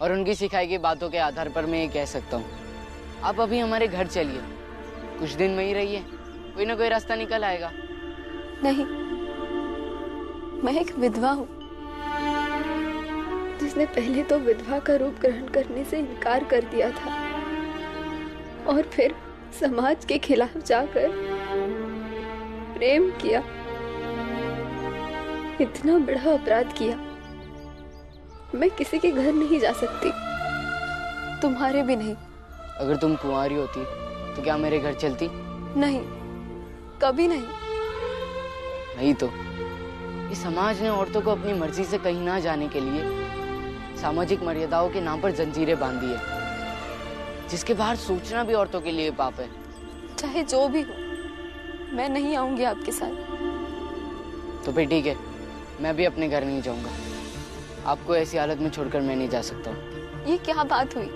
और उनकी सिखाई गई बातों के आधार पर मैं ये कह सकता हूँ, आप अभी हमारे घर चलिए, कुछ दिन वहीं रहिए, कोई ना कोई रास्ता निकल आएगा। नहीं, मैं एक विधवा हूँ जिसने पहले तो विधवा का रूप ग्रहण करने से इनकार कर दिया था और फिर समाज के खिलाफ जाकर प्रेम किया। इतना बड़ा अपराध किया। मैं किसी के घर नहीं जा सकती, तुम्हारे भी नहीं। अगर तुम कुंवारी होती तो क्या मेरे घर चलती? नहीं, कभी नहीं। नहीं तो ये समाज ने औरतों को अपनी मर्जी से कहीं ना जाने के लिए सामाजिक मर्यादाओं के नाम पर जंजीरें बांधी है, जिसके बाहर सोचना भी औरतों के लिए पाप है। चाहे जो भी हो, मैं नहीं आऊंगी आपके साथ। तो फिर ठीक है, मैं भी अपने घर नहीं जाऊंगा। आपको ऐसी हालत में छोड़कर मैं नहीं जा सकता हूँ। ये क्या बात हुई?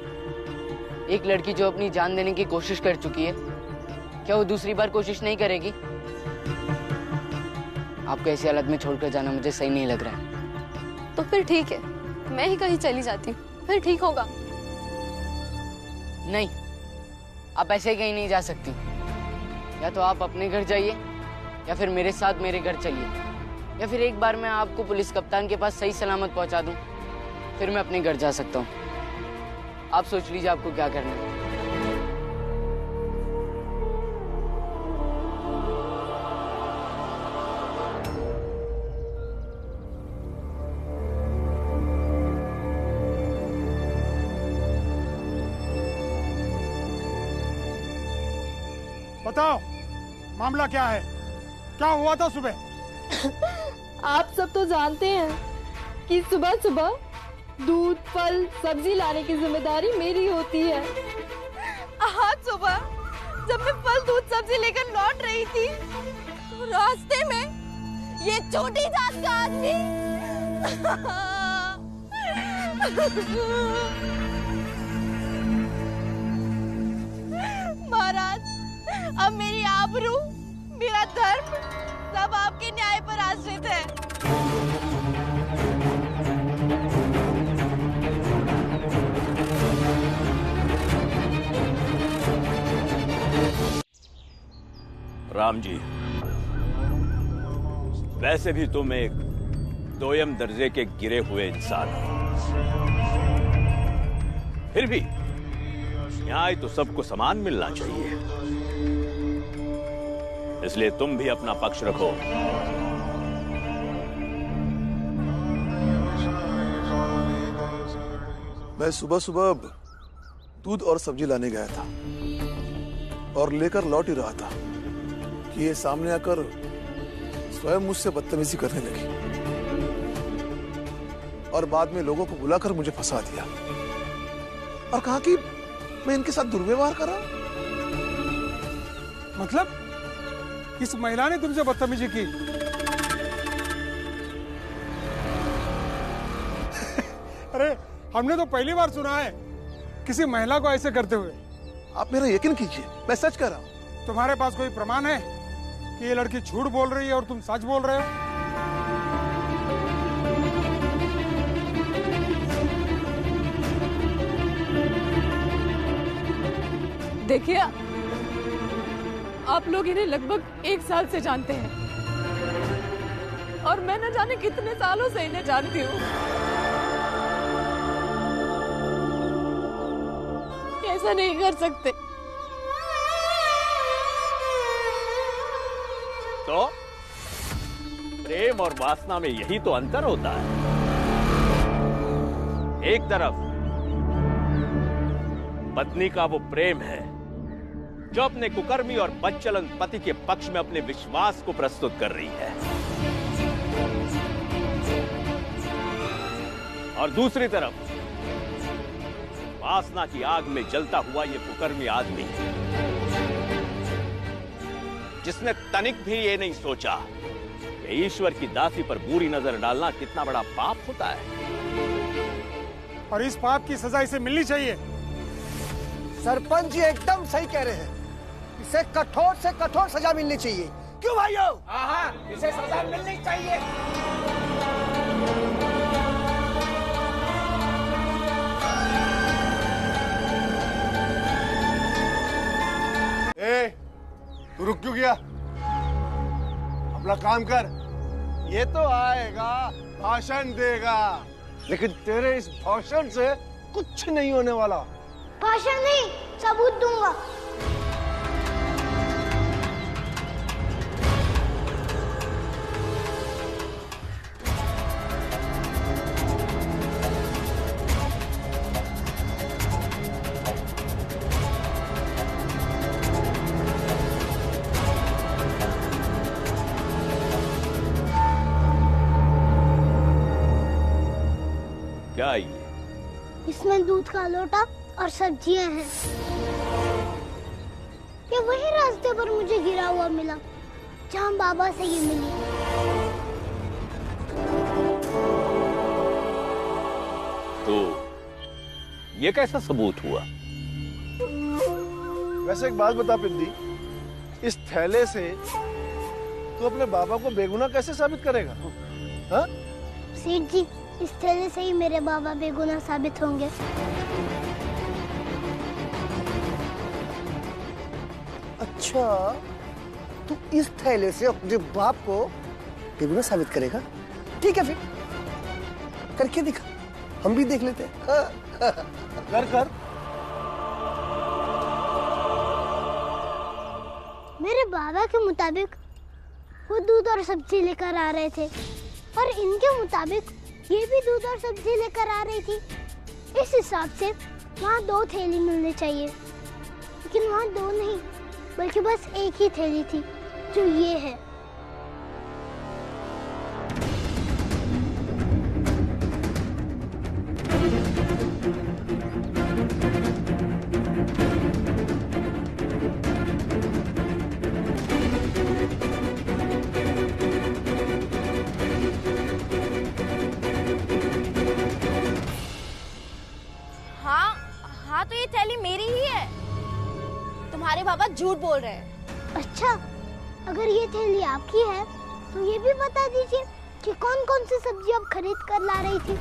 एक लड़की जो अपनी जान देने की कोशिश कर चुकी है, क्या वो दूसरी बार कोशिश नहीं करेगी? आपको ऐसी हालत में छोड़कर जाना मुझे सही नहीं लग रहा है। तो फिर ठीक है, मैं ही कहीं चली जाती हूँ, फिर ठीक होगा। नहीं, आप ऐसे ही कहीं नहीं जा सकती। या तो आप अपने घर जाइए या फिर मेरे साथ मेरे घर चलिए, या फिर एक बार मैं आपको पुलिस कप्तान के पास सही सलामत पहुंचा दूं, फिर मैं अपने घर जा सकता हूं। आप सोच लीजिए आपको क्या करना है। बताओ, मामला क्या है? क्या हुआ था सुबह? आप सब तो जानते हैं कि सुबह सुबह दूध, फल, सब्जी लाने की जिम्मेदारी मेरी होती है। आज सुबह जब मैं फल, दूध, सब्जी लेकर लौट रही थी, तो रास्ते में ये छोटी जात का आदमी महाराज, अब मेरी आबरू, मेरा धर्म सब आपके न्याय पर आश्रित है। राम जी, वैसे भी तुम एक दोयम दर्जे के गिरे हुए इंसान हो, फिर भी न्याय तो सबको समान मिलना चाहिए, इसलिए तुम भी अपना पक्ष रखो। मैं सुबह सुबह दूध और सब्जी लाने गया था और लेकर लौट ही रहा था कि ये सामने आकर स्वयं मुझसे बदतमीजी करने लगी और बाद में लोगों को बुलाकर मुझे फंसा दिया और कहा कि मैं इनके साथ दुर्व्यवहार कर रहा हूं। मतलब किस महिला ने तुमसे बदतमीजी की? अरे, हमने तो पहली बार सुना है किसी महिला को ऐसे करते हुए। आप मेरा यकीन कीजिए, मैं सच कह रहा हूं। तुम्हारे पास कोई प्रमाण है कि ये लड़की झूठ बोल रही है और तुम सच बोल रहे हो? देखिए, आप लोग इन्हें लगभग 1 साल से जानते हैं और मैं न जाने कितने सालों से इन्हें जानती हूँ। ऐसा नहीं कर सकते। तो प्रेम और वासना में यही तो अंतर होता है। एक तरफ पत्नी का वो प्रेम है जो अपने कुकर्मी और बदचलन पति के पक्ष में अपने विश्वास को प्रस्तुत कर रही है, और दूसरी तरफ वासना की आग में जलता हुआ ये कुकर्मी आदमी जिसने तनिक भी ये नहीं सोचा कि ईश्वर की दासी पर बुरी नजर डालना कितना बड़ा पाप होता है, और इस पाप की सजा इसे मिलनी चाहिए। सरपंच जी एकदम सही कह रहे हैं, इसे कठोर से कठोर सजा मिलनी चाहिए। क्यों भाइयों? हाँ, इसे सजा मिलनी चाहिए। तू रुक क्यों गया? अपना काम कर। ये तो आएगा, भाषण देगा, लेकिन तेरे इस भाषण से कुछ नहीं होने वाला। भाषण नहीं, सबूत दूंगा। क्या ये? इसमें दूध का लोटा और सब्जियां हैं। ये वही रास्ते पर मुझे गिरा हुआ मिला जहाँ बाबा से ये मिली। तो ये कैसा सबूत हुआ? वैसे एक बात बता पिंदी, इस थैले से तू अपने बाबा को बेगुनाह कैसे साबित करेगा? हाँ? सेठ जी, इस थैले से ही मेरे बाबा बेगुनाह साबित होंगे। अच्छा, तू इस थैले से अपने बाप को बेगुनाह साबित करेगा? ठीक है, फिर करके दिखा, हम भी देख लेते हैं। कर। मेरे बाबा के मुताबिक वो दूध और सब्जी लेकर आ रहे थे और इनके मुताबिक ये भी दूध और सब्जी लेकर आ रही थी। इस हिसाब से वहाँ 2 थैली मिलनी चाहिए, लेकिन वहाँ 2 नहीं बल्कि बस एक ही थैली थी, जो ये है। हाँ, तो ये थैली मेरी ही है। तुम्हारे बाबा झूठ बोल रहे हैं। अच्छा, अगर ये थैली आपकी है तो ये भी बता दीजिए कि कौन कौन सी सब्जी आप खरीद कर ला रही थी।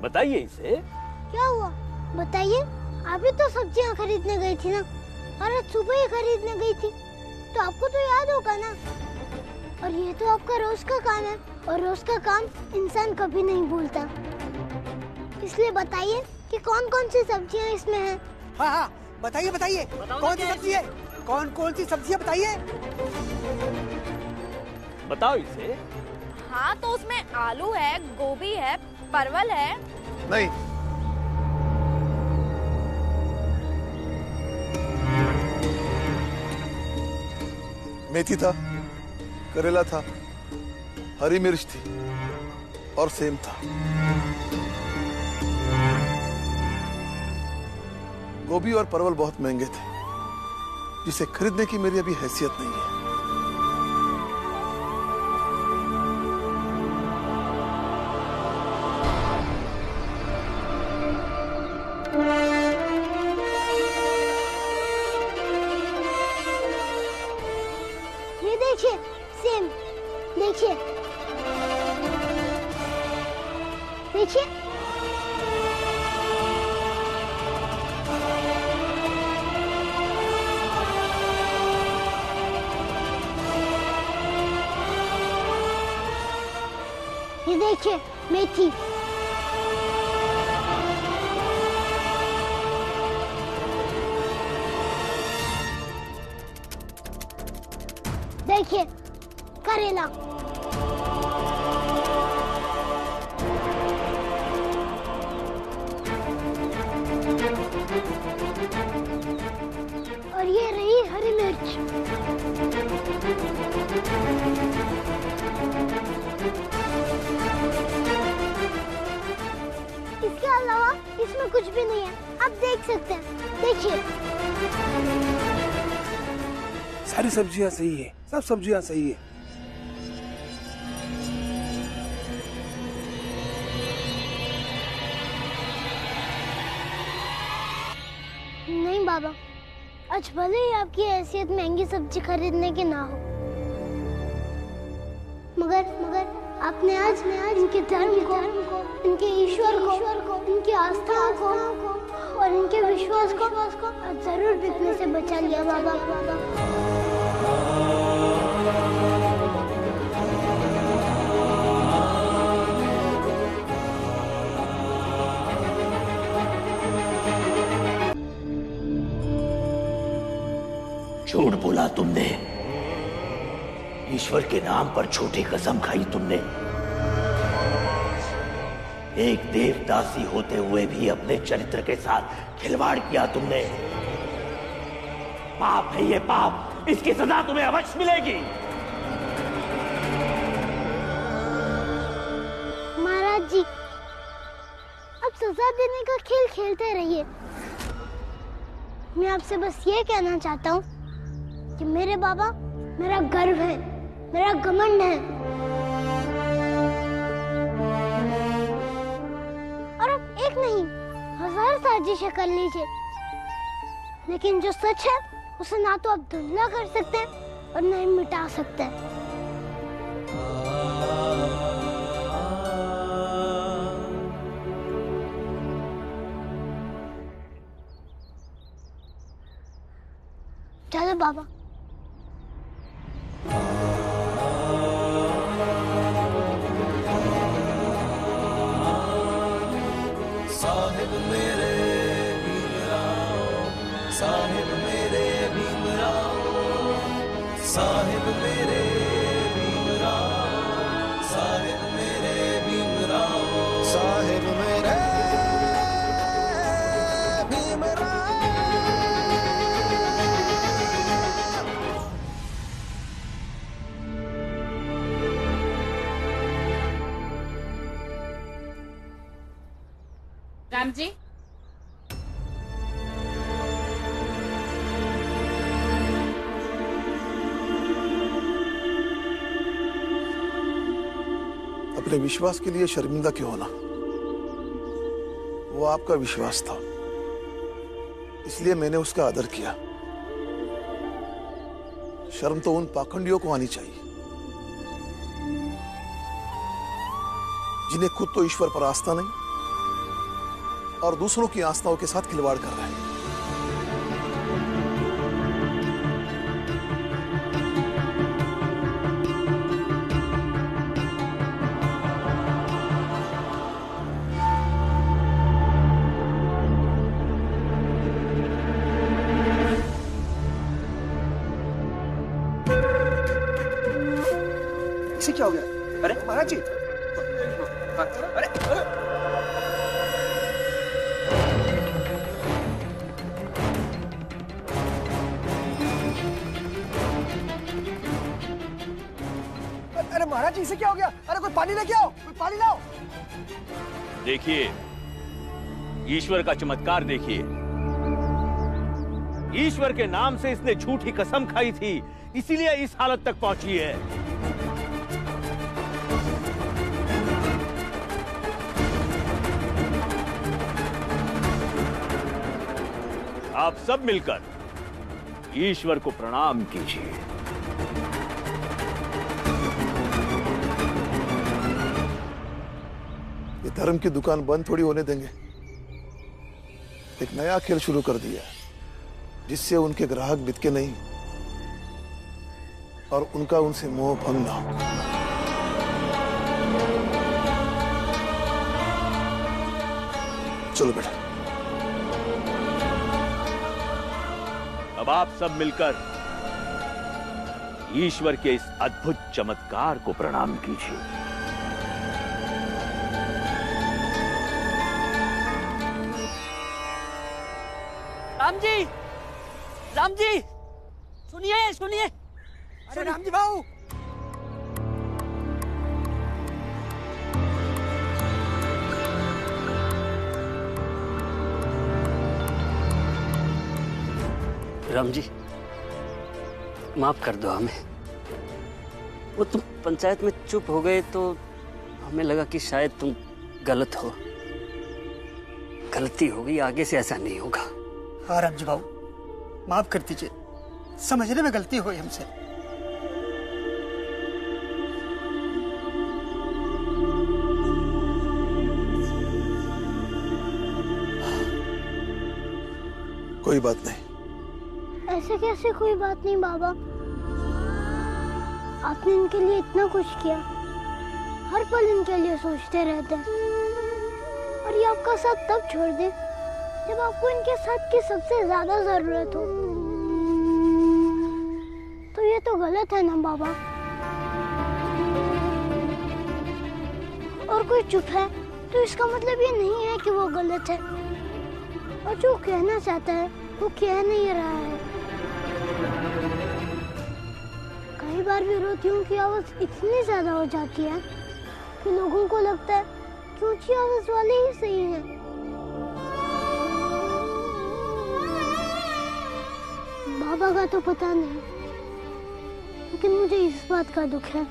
बताइए इसे। क्या हुआ बताइए? अभी तो सब्जियां खरीदने गई थी ना, और आज सुबह ही खरीदने गई थी, तो आपको तो याद होगा ना। और ये तो आपका रोज का काम है, और रोज का काम इंसान कभी नहीं भूलता। इसलिए बताइए कि कौन कौन सी सब्जियां इसमें हैं। हाँ, बताइए कौन सी सब्जी है? कौन सी सब्जियां बताइए। बताओ इसे। हाँ, तो उसमें आलू है, गोभी है, परवल है। नहीं, मेथी था, करेला था, हरी मिर्च थी और सेम था। गोभी और परवल बहुत महंगे थे, जिसे खरीदने की मेरी अभी हैसियत नहीं है। ये देखिए, सेम, देखिए देखिए। ये देखिए, मेथी। देखिए, करेला। और ये रही हरी मिर्च। इसके अलावा इसमें कुछ भी नहीं है, आप देख सकते हैं। देखिए, सारी सब्जियां सही है, सब सब्जियां सही है। नहीं बाबा, आज भले ही आपकी हैसियत महंगी सब्जी खरीदने की ना हो, मगर आपने आज इनके धर्म को, इनके ईश्वर को, इनकी आस्था को और इनके विश्वास को जरूर बिकने से बचा लिया बाबा। झूठ बोला तुमने, ईश्वर के नाम पर झूठी कसम खाई तुमने। एक देवदासी होते हुए भी अपने चरित्र के साथ खिलवाड़ किया तुमने। पाप है ये, पाप। इसकी सजा तुम्हें अवश्य मिलेगी। महाराज जी, अब सजा देने का खेल खेलते रहिए। मैं आपसे बस ये कहना चाहता हूँ कि मेरे बाबा मेरा गर्व है, मेरा घमंड है। और अब एक नहीं 1000 साजिशें कर लीजिए, लेकिन जो सच है उसे ना तो आप धुंधला कर सकते हैं और न ही मिटा सकते हैं। चलो बाबा। साहिब मेरे भीमराव, साहिब मेरे भीमराव, साहिब मेरे भीमराव, साहिब मेरे भीमराव, साहिब मेरे भीमराव। राम जी, अपने विश्वास के लिए शर्मिंदा क्यों होना? वो आपका विश्वास था, इसलिए मैंने उसका आदर किया। शर्म तो उन पाखंडियों को आनी चाहिए जिन्हें खुद तो ईश्वर पर आस्था नहीं और दूसरों की आस्थाओं के साथ खिलवाड़ कर रहे हैं। इसे क्या हो गया? अरे महाराज जी, अरे अरे महाराज जी, इसे क्या हो गया? अरे कोई पानी लेके आओ, कोई पानी लाओ। देखिए, ईश्वर का चमत्कार देखिए। ईश्वर के नाम से इसने झूठी कसम खाई थी, इसीलिए इस हालत तक पहुंची है। आप सब मिलकर ईश्वर को प्रणाम कीजिए। ये धर्म की दुकान बंद थोड़ी होने देंगे। एक नया खेल शुरू कर दिया जिससे उनके ग्राहक बिके नहीं और उनका उनसे मोह भंग ना हो। चलो बेटा। अब आप सब मिलकर ईश्वर के इस अद्भुत चमत्कार को प्रणाम कीजिए। राम जी, सुनिए सुनिए। अरे राम जी भाऊ, राम जी, माफ कर दो हमें। वो तुम पंचायत में चुप हो गए तो हमें लगा कि शायद तुम गलत हो। गलती हो गई, आगे से ऐसा नहीं होगा। हाँ राम जी भाऊ, माफ कर दीजिए, समझने में गलती हुई हमसे। कोई बात नहीं। ऐसे कैसे कोई बात नहीं बाबा, आपने इनके लिए इतना कुछ किया, हर पल इनके लिए सोचते रहते हैं, और ये आपका साथ तब छोड़ दे जब आपको इनके साथ की सबसे ज्यादा जरूरत हो, तो ये तो गलत है ना बाबा। और कोई चुप है तो इसका मतलब ये नहीं है कि वो गलत है, और जो कहना चाहता है वो कह नहीं रहा है। कई बार विरोधियों की आवाज इतनी ज्यादा हो जाती है कि लोगों को लगता है कि ऊंची आवाज वाले ही सही हैं। बाबा का तो पता नहीं, लेकिन मुझे इस बात का दुख है।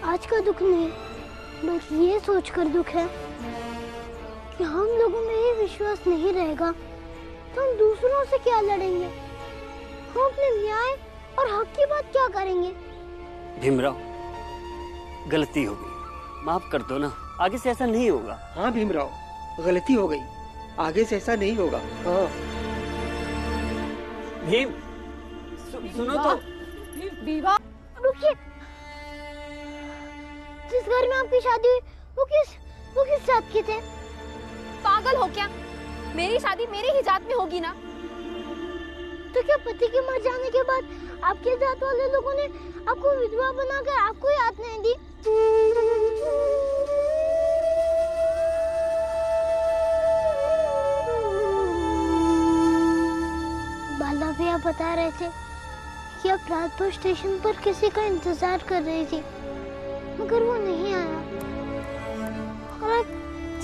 आज का दुख नहीं, बल्कि ये सोचकर दुख है कि हम लोगों में ये विश्वास नहीं रहेगा तो हम दूसरों से क्या लड़ेंगे, हम अपने न्याय और हक की बात क्या करेंगे। भीमराव, गलती हो गई, माफ कर दो ना, आगे से ऐसा नहीं होगा। हाँ भीमराव, गलती हो गई, आगे से ऐसा नहीं होगा। हाँ भीम, सुनो तो। विवाह, रुकिए, जिस घर में आपकी शादी हुई वो किस जात के थे? पागल हो क्या? मेरी शादी मेरी ही जात में होगी ना। तो क्या पति के मर जाने के बाद आपके जात वाले लोगों ने आपको विधवा बनाकर आपको याद नहीं दी? बाला भैया बता रहे थे कि आप रात भर स्टेशन पर किसी का इंतजार कर रही थी, मगर वो नहीं आया। और आप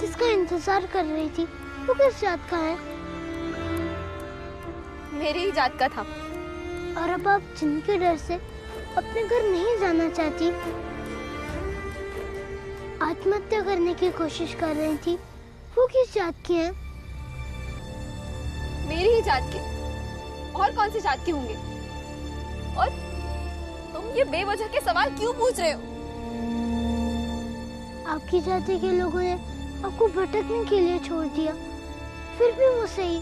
जिसका इंतजार कर रही थी वो किस जात का है? मेरी ही जात का था। और अब आप जिनके डर से अपने घर नहीं जाना चाहती, आत्महत्या करने की कोशिश कर रही थी, वो किस जात की है? मेरी ही जात के, और कौन सी जात के होंगे? और तुम ये बेवजह के सवाल क्यों पूछ रहे हो? आपकी जाति के लोगों ने आपको भटकने के लिए छोड़ दिया, फिर भी वो सही।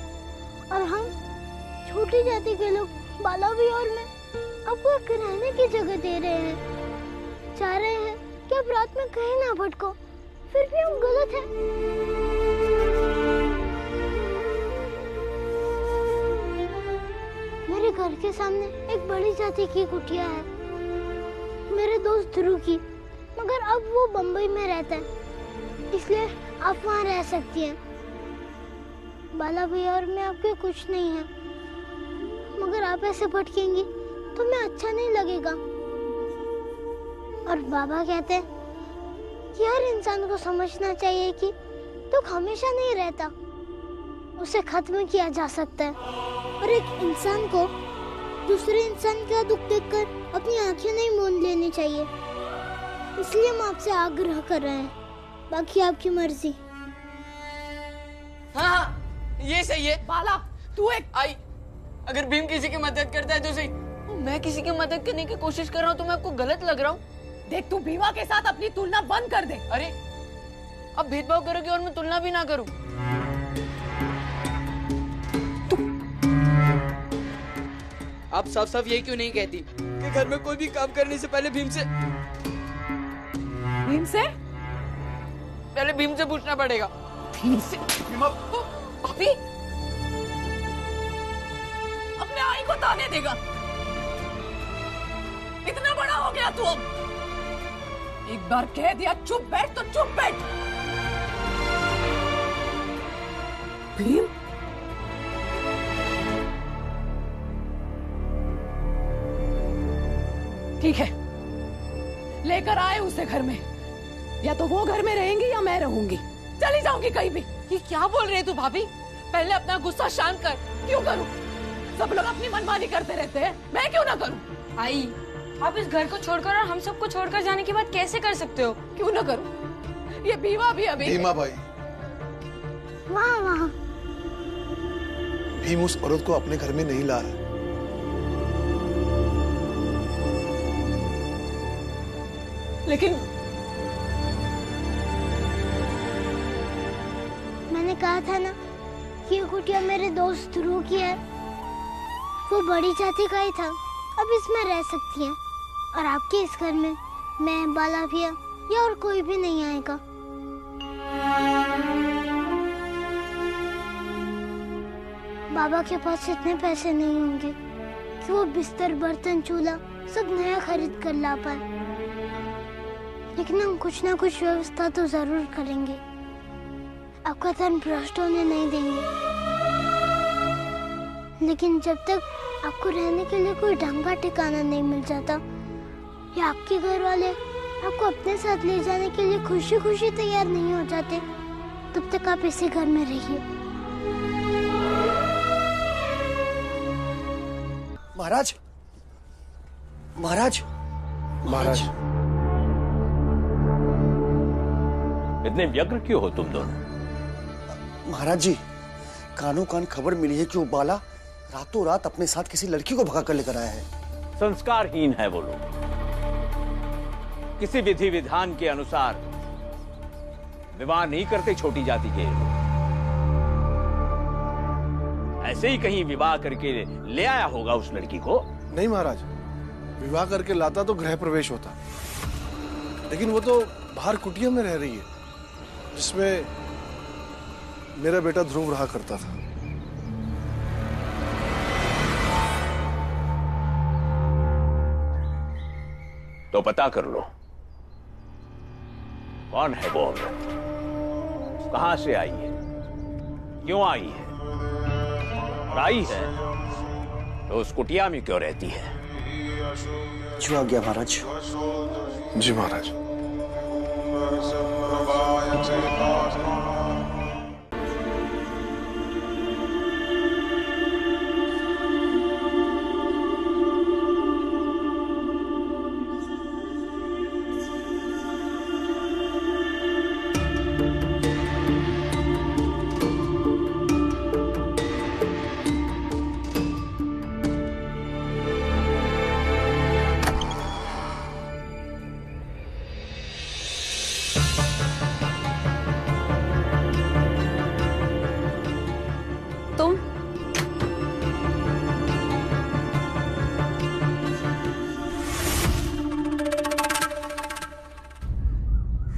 और हम छोटी जाति के लोग बाला भी और मैं आपको एक रहने की जगह दे रहे हैं, चाह रहे हैं कि आप रात में कहीं ना भटको, फिर भी हम गलत हैं। मेरे घर के सामने एक बड़ी जाति की कुटिया है, मेरे दोस्त ध्रुव की, मगर अब वो बम्बई में रहता है, इसलिए आप वहाँ रह सकती हैं। बाला भैया और मैं आपके कुछ नहीं है, मगर आप ऐसे भटकेंगी तो मैं अच्छा नहीं लगेगा। और बाबा कहते हैं कि हर इंसान को समझना चाहिए कि दुख हमेशा नहीं रहता, उसे खत्म किया जा सकता है। और एक इंसान को दूसरे इंसान का दुख देखकर अपनी आंखें नहीं मूंद लेनी चाहिए। इसलिए हम आपसे आग्रह कर रहे हैं, बाकी आपकी मर्जी। हाँ, ये सही है। बाला, तू एक आई, अगर भीम किसी की मदद करता है तो सही, मैं किसी की मदद करने की कोशिश कर रहा हूँ तो मैं आपको गलत लग रहा हूँ? देख, तू भीमा के साथ अपनी तुलना बंद कर दे। अरे, अब भेदभाव करोगे और मैं तुलना भी ना करूँ? आप साफ साफ ये क्यों नहीं कहती कि घर में कोई भी काम करने से पहले भीम से पूछना पड़ेगा? भीम से? अभी अपने आई को ताने देगा? इतना बड़ा हो गया तू अब। एक बार कह दिया चुप बैठ तो चुप बैठ। भीम, ठीक है, लेकर आए उसे घर में, या तो वो घर में रहेंगी या मैं रहूंगी, चली जाऊंगी कहीं भी। ये क्या बोल रहे तू भाभी? पहले अपना गुस्सा शांत कर। क्यों करूं? सब लोग अपनी मनमानी करते रहते हैं, मैं क्यों ना करूं? आई, आप इस घर को छोड़कर और हम सबको छोड़कर जाने की बात कैसे कर सकते हो? क्यों ना करूं? ये भीमा भी अभी भीमा भाई, वहाँ भीम उस औरत को अपने घर में नहीं ला रहा। लेकिन मैंने कहा था ना क्योंकि ये कुटिया मेरे दोस्त ध्रुव की है। वो बड़ी चाची का ही था, अब इसमें रह सकती है। और आपके इस घर में मैं, बाला भैया या और कोई भी नहीं आएगा। बाबा के पास इतने पैसे नहीं होंगे कि वो बिस्तर, बर्तन, चूल्हा सब नया खरीद कर ला पाए, लेकिन हम कुछ ना कुछ व्यवस्था तो जरूर करेंगे। आपका धन भ्रष्ट होने नहीं देंगे, लेकिन जब तक आपको रहने के लिए कोई ढंग का ठिकाना नहीं मिल जाता या आपके घर वाले आपको अपने साथ ले जाने के लिए खुशी खुशी तैयार नहीं हो जाते, तब तक आप इसी घर में रहिए। महाराज, महाराज, महाराज, इतने व्यग्र क्यों हो तुम दोनों? महाराज जी, कानों कान खबर मिली है कि वो बाला रातों रात अपने साथ किसी लड़की को भगा कर लेकर आया है। संस्कारहीन है वो लोग। किसी विधि विधान के अनुसार विवाह नहीं करते छोटी जाति के लोग। ऐसे ही कहीं विवाह करके ले आया होगा उस लड़की को। नहीं महाराज, विवाह करके लाता तो गृह प्रवेश होता, लेकिन वो तो बाहर कुटिया में रह रही है जिसमें मेरा बेटा ध्रुव रहा करता था। तो पता कर लो कौन है वो औरत, कहां से आई है, क्यों आई है, और आई है तो उस कुटिया में क्यों रहती है। जो आ गया महाराज। जी महाराज।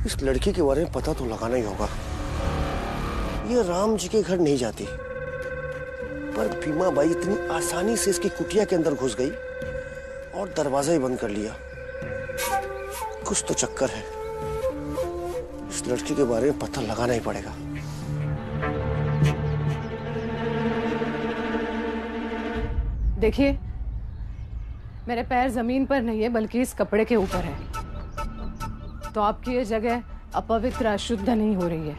इस लड़की के बारे में पता तो लगाना ही होगा। ये राम जी के घर नहीं जाती, पर भीमा बाई इतनी आसानी से इसकी कुटिया के अंदर घुस गई और दरवाजा ही बंद कर लिया। कुछ तो चक्कर है। इस लड़की के बारे में पता लगाना ही पड़ेगा। देखिए, मेरे पैर जमीन पर नहीं है बल्कि इस कपड़े के ऊपर है, तो आपकी ये जगह अपवित्र, अशुद्ध नहीं हो रही है।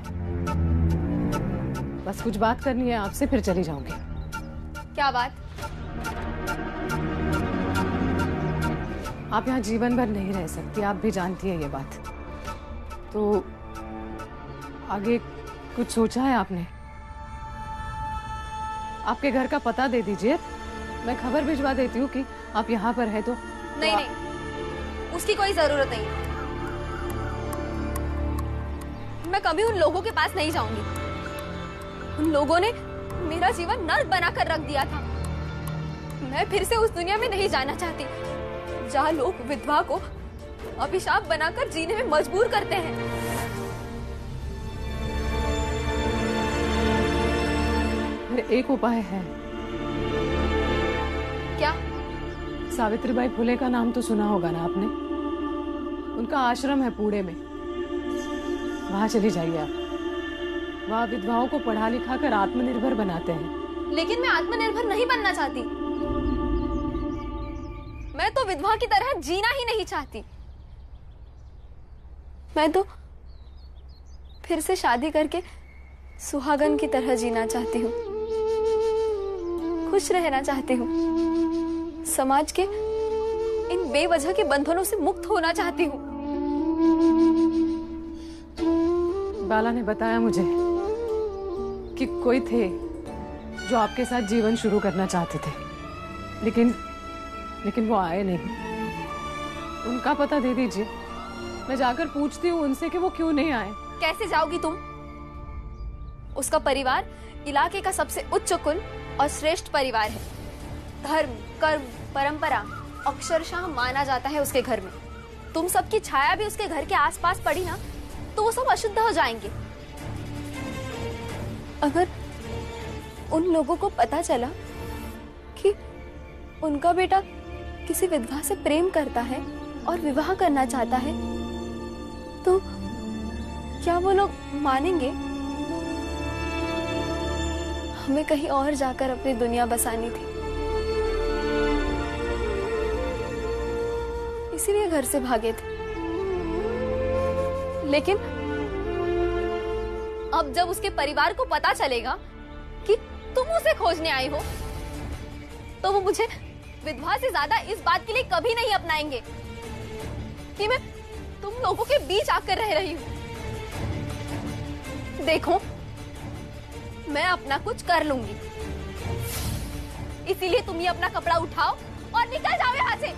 बस कुछ बात करनी है आपसे, फिर चली जाऊंगी। क्या बात? आप यहाँ जीवन भर नहीं रह सकती, आप भी जानती है ये बात। तो आगे कुछ सोचा है आपने? आपके घर का पता दे दीजिए, मैं खबर भिजवा देती हूँ कि आप यहाँ पर है। तो नहीं नहीं, उसकी कोई जरूरत नहीं। मैं कभी उन लोगों के पास नहीं जाऊंगी। उन लोगों ने मेरा जीवन नर्क बनाकर रख दिया था। मैं फिर से उस दुनिया में नहीं जाना चाहती जहाँ लोग विधवा को अभिशाप बनाकर जीने में मजबूर करते हैं। फिर एक उपाय है। क्या? सावित्रीबाई फुले का नाम तो सुना होगा ना आपने? उनका आश्रम है पुणे में, वहां चली जाइए आप। वहां विधवाओं को पढ़ा लिखा कर आत्मनिर्भर बनाते हैं। लेकिन मैं आत्मनिर्भर नहीं बनना चाहती। मैं तो विधवा की तरह जीना ही नहीं चाहती। मैं तो फिर से शादी करके सुहागन की तरह जीना चाहती हूँ, खुश रहना चाहती हूँ, समाज के इन बेवजह के बंधनों से मुक्त होना चाहती हूँ। बाला ने बताया मुझे कि कोई थे जो आपके साथ जीवन शुरू करना चाहते थे, लेकिन वो आए नहीं। उनका पता दे दीजिए, मैं जाकर पूछती हूँ उनसे कि वो क्यों नहीं आए। कैसे जाओगी तुम? उसका परिवार इलाके का सबसे उच्च कुल और श्रेष्ठ परिवार है। धर्म, कर्म, परंपरा अक्षरशः माना जाता है उसके घर में। तुम सबकी छाया भी उसके घर के आसपास पड़ी ना तो वो सब अशुद्ध हो जाएंगे। अगर उन लोगों को पता चला कि उनका बेटा किसी विधवा से प्रेम करता है और विवाह करना चाहता है तो क्या वो लोग मानेंगे? हमें कहीं और जाकर अपनी दुनिया बसानी थी, इसीलिए घर से भागे थे। लेकिन अब जब उसके परिवार को पता चलेगा कि तुम उसे खोजने आई हो तो वो मुझे विधवा से ज्यादा इस बात के लिए कभी नहीं अपनाएंगे कि मैं तुम लोगों के बीच आकर रह रही हूं। देखो, मैं अपना कुछ कर लूंगी, इसीलिए तुम ये अपना कपड़ा उठाओ और निकल जाओ यहाँ से।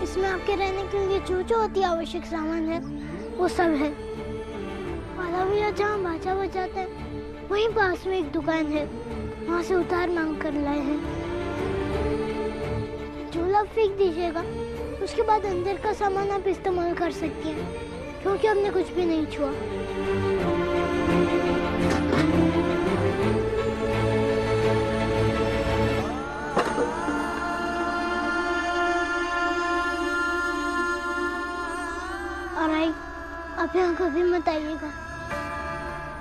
इसमें आपके रहने के लिए जो अति आवश्यक सामान है वो सब है। वाला भैया जहाँ बाजा बजाते हैं वहीं पास में एक दुकान है, वहाँ से उधार मांग कर लाए हैं। झोला फेंक दीजिएगा, उसके बाद अंदर का सामान आप इस्तेमाल कर सकती हैं क्योंकि हमने कुछ भी नहीं छुआ। और आई, आप यहाँ कभी मत आइएगा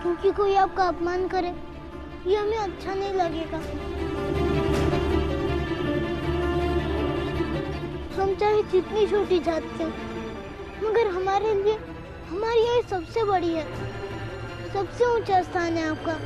क्योंकि कोई आपका अपमान करे ये हमें अच्छा नहीं लगेगा। हम चाहे जितनी छोटी जात के मगर हमारे लिए हमारी यही सबसे बड़ी है, सबसे ऊंचा स्थान है आपका।